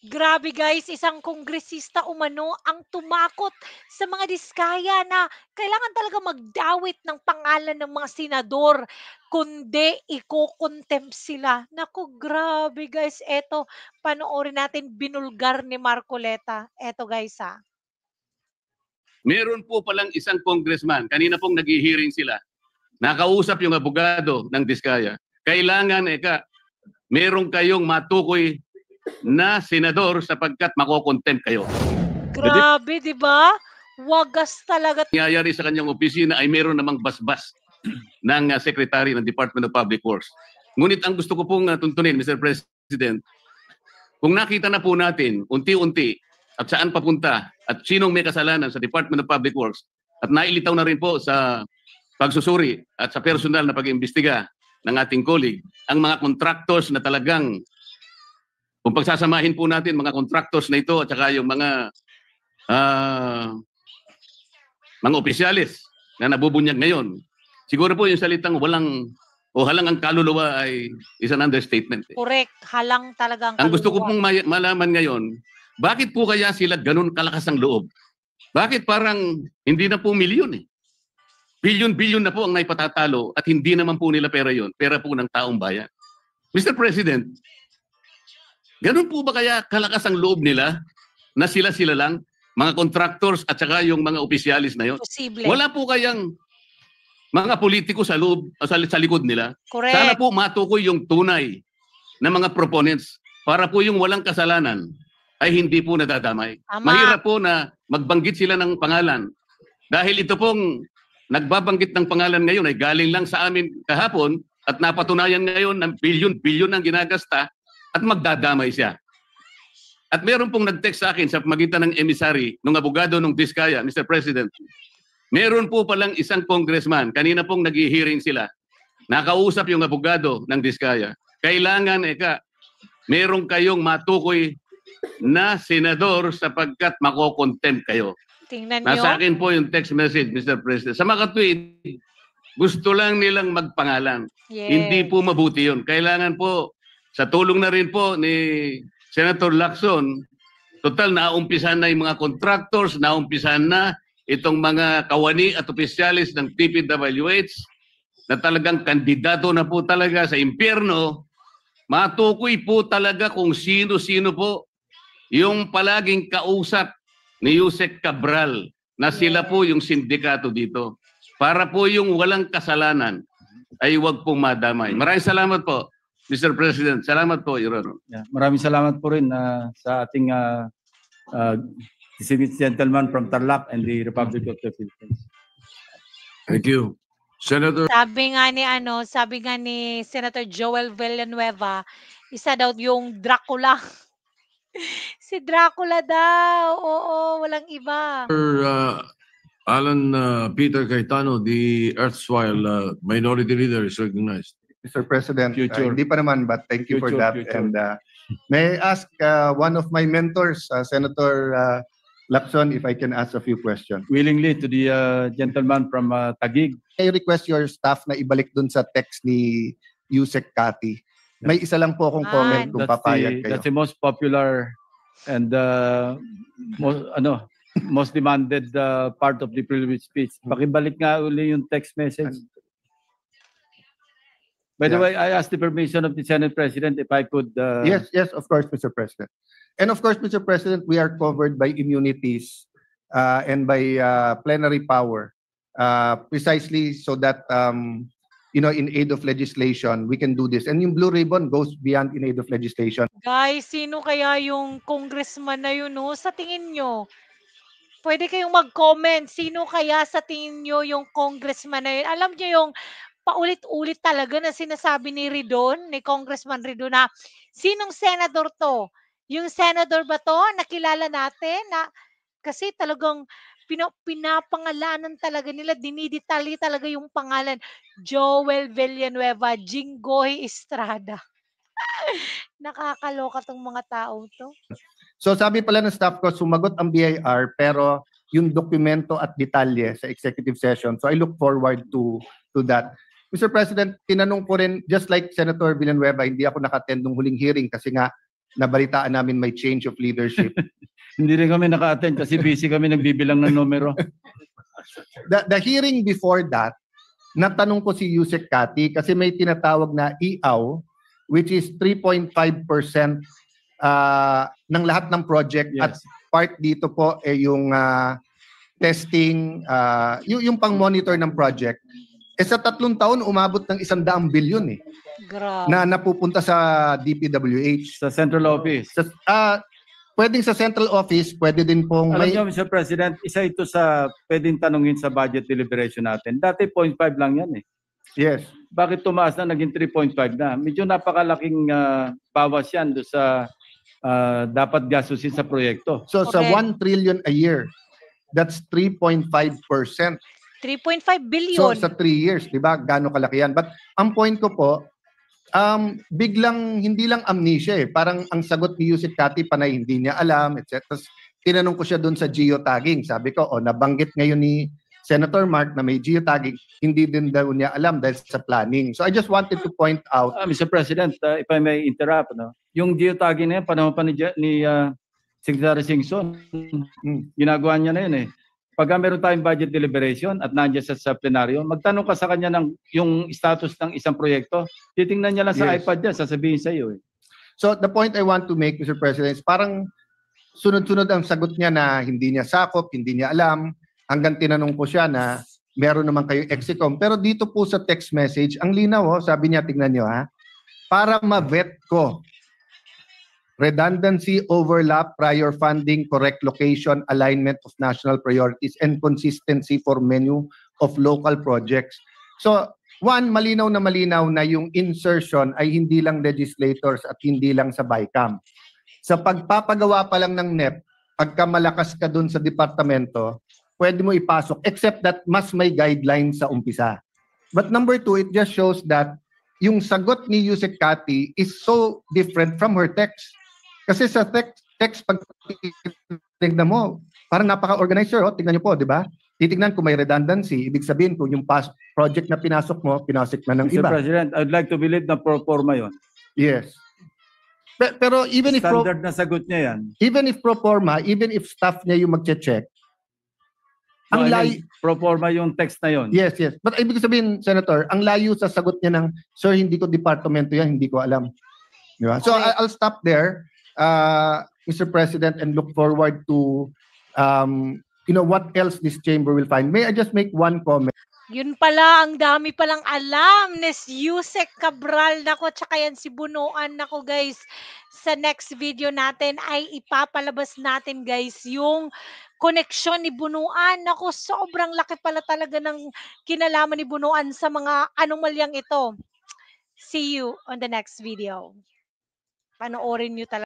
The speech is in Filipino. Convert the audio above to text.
Grabe guys, isang kongresista umano ang tumakot sa mga diskaya na kailangan talaga magdawit ng pangalan ng mga senador, kundi iko-contempt sila. Naku, grabe guys, eto panoorin natin binulgar ni Marcoleta. Eto guys ha. Meron po palang isang congressman, kanina pong nag-hearing sila, nakausap yung abogado ng Diskaya. Kailangan, meron kayong matukoy na senador sapagkat makokontempt kayo. Grabe, di ba? Wagas talaga. Nangyayari sa kanyang opisina ay meron namang basbas ng Secretary ng Department of Public Works. Ngunit ang gusto ko pong tuntunin, Mr. President, kung nakita na po natin unti-unti at saan papunta at sinong may kasalanan sa Department of Public Works at nailitaw na rin po sa pagsusuri at sa personal na pag-imbestiga ng ating colleague, ang mga contractors na talagang, kung pagsasamahin po natin mga contractors na ito at saka yung mga opisyalis na nabubunyag ngayon, siguro po yung salitang walang o halang ang kaluluwa ay isang understatement. Correct. Halang talagang kaluluwa. Ang gusto ko pong malaman ngayon, bakit po kaya sila ganun kalakas ang loob? Bakit parang hindi na po milyon eh? Bilyon-bilyon na po ang naipatatalo at hindi naman po nila pera yon, pera po ng taong bayan. Mr. President, ganun po ba kaya kalakas ang loob nila na sila-sila lang, mga contractors at saka yung mga opisyalis na yon? Posible. Wala po kayang mga politiko sa loob, sa likod nila? Correct. Sana po matukoy yung tunay na mga proponents para po yung walang kasalanan ay hindi po nadadamay. Tama. Mahirap po na magbanggit sila ng pangalan. Dahil ito pong nagbabanggit ng pangalan ngayon ay galing lang sa amin kahapon at napatunayan ngayon ng bilyon-bilyon ang ginagasta at magdadamay siya. At meron pong nag-text sa akin sa pamagitan ng emissary, ng abogado ng Diskaya, Mr. President. Meron po palang isang congressman, kanina pong nag-hearing sila, nakausap yung abogado ng Diskaya. Kailangan, meron kayong matukoy na senador sapagkat makokontempt kayo. Tingnan nyo. Nasa akin po yung text message, Mr. President. Sa mga tweet, gusto lang nilang magpangalan. Yes. Hindi po mabuti yun. Kailangan po, sa tulong na rin po ni Senator Lacson, total naumpisan na yung mga contractors, naumpisan na itong mga kawani at opisyalis ng TPWH na talagang kandidato na po talaga sa impyerno. Matukoy po talaga kung sino-sino po yung palaging kausap ni Yusek Cabral na sila po yung sindikato dito. Para po yung walang kasalanan ay huwag pong madamay. Maraming salamat po, Mr. President. Salamat po, Your Honor. Yeah, maraming salamat po rin sa ating distinguished gentleman from Tarlac and the Republic of the Philippines. Thank you. Senator. Sabi nga ni Senator Joel Villanueva, isa daw yung Dracula. Si Dracula daw. Oo, walang iba. Alan Peter Cayetano, the erstwhile minority leader, is recognized. Mr. President, Future. hindi pa naman, but thank you for Future, that. future. And may I ask one of my mentors, Senator Lacson, if I can ask a few questions. Willingly to the gentleman from Taguig. I request your staff na ibalik dun sa text ni Yusek Kati. May isa lang po akong comment kung papayag kayo. That's the most popular and most demanded part of the privilege speech. Pakibalik nga uli yung text message. By the way, I asked the permission of the Senate President if I could... Yes, of course, Mr. President. And of course, Mr. President, we are covered by immunities and by plenary power, precisely so that, in aid of legislation, we can do this. And yung blue ribbon goes beyond in aid of legislation. Guys, sino kaya yung congressman na yun, no? Sa tingin nyo, pwede kayong mag-comment. Sino kaya sa tingin nyo yung congressman na yun? Alam nyo yung paulit-ulit talaga na sinasabi ni Ridon, ni Congressman Ridon na sinong senador to? Yung senador ba to? Nakilala natin na kasi talagang pinapangalanan talaga nila, dinidetalye talaga yung pangalan. Joel Villanueva, Jinggoy Estrada. Nakakaloka tong mga tao to. So sabi pala ng staff ko, sumagot ang BIR pero yung dokumento at detalye sa executive session. So I look forward to that. Mr. President, tinanong ko rin, just like Senator Villanueva, hindi ako naka-attend ng huling hearing kasi nga nabalitaan namin may change of leadership. Hindi rin kami naka-attend kasi busy kami nagbibilang ng numero. The hearing before that, natanong ko si Yusek Kati kasi may tinatawag na IAW, which is 3.5% ng lahat ng project at Yes. part dito po yung testing, yung pang-monitor ng project. Sa 3 taon, umabot ng 100 bilyon Grabe. na napupunta sa DPWH. Sa central office. Pwedeng sa central office, pwede din pong Alam may... niyo, Mr. President, isa ito sa pwedeng tanungin sa budget deliberation natin. Dati 0.5 lang yan eh. Yes. Bakit tumaas na naging 3.5 na? Medyo napakalaking bawas yan doon sa dapat gastusin sa proyekto. So sa Okay. 1 trillion a year, that's 3.5%. 3.5 So billion. sa 3 years, di ba? Gaano kalaki yan? But ang point ko po, biglang, hindi lang amnesia Parang ang sagot ni Yusek Kati, panay hindi niya alam, etc. Tapos tinanong ko siya doon sa geotagging. Sabi ko, nabanggit ngayon ni Senator Mark na may geotagging, hindi din daw niya alam dahil sa planning. So I just wanted to point out, Mr. President, if I may interrupt, no? Yung geotagging na yan, panahon pa ni Secretary Singson, ginagawa niya na yun eh. Pagka meron tayong budget deliberation at nandiyan sa plenaryo, magtanong ka sa kanya ng yung status ng isang proyekto, titingnan niya lang sa Yes. iPad niya, sasabihin sa iyo eh. so the point I want to make, Mr. President, is parang sunod-sunod ang sagot niya na hindi niya sakop, hindi niya alam, hanggang tinanong ko siya na meron naman kayong exicom. Pero dito po sa text message, ang linaw, sabi niya, tignan niyo para ma-vet ko. Redundancy, overlap, prior funding, correct location, alignment of national priorities, and consistency for menu of local projects. So, one, malinaw na yung insertion ay hindi lang legislators at hindi lang sa BICAM. Sa pagpapagawa pa lang ng NEP, pagka malakas ka dun sa departamento, pwede mo ipasok, except that mas may guidelines sa umpisa. But number 2, it just shows that yung sagot ni Yusek Kati is so different from her text. Kasi sa text pag tignan mo, parang napaka-organizer. Tignan niyo po, di ba? Titignan kung may redundancy. Ibig sabihin kung yung project na pinasok mo, pinasok na ng Mr. iba. President, I'd like to believe na pro forma yun. Yes. Pero even if Standard na sagot niya yan. even if pro forma, even if staff niya yung magche-check, ang layo, Pro forma yung text na yun. yes. But ibig sabihin, Senator, ang layo sa sagot niya ng, sir, hindi ko departamento yan, hindi ko alam. Di ba? So Okay. I'll stop there, Mr. President, and look forward to, what else this chamber will find. May I just make one comment? Yun pala, ang dami palang alam ni Yusek Cabral. Nako, tsaka yan si Bunuan. Nako guys, sa next video natin ay ipapalabas natin guys yung koneksyon ni Bunuan. Nako, sobrang laki pala talaga ng kinalaman ni Bunuan sa mga anomalyang ito. See you on the next video. Panoorin nyo talaga.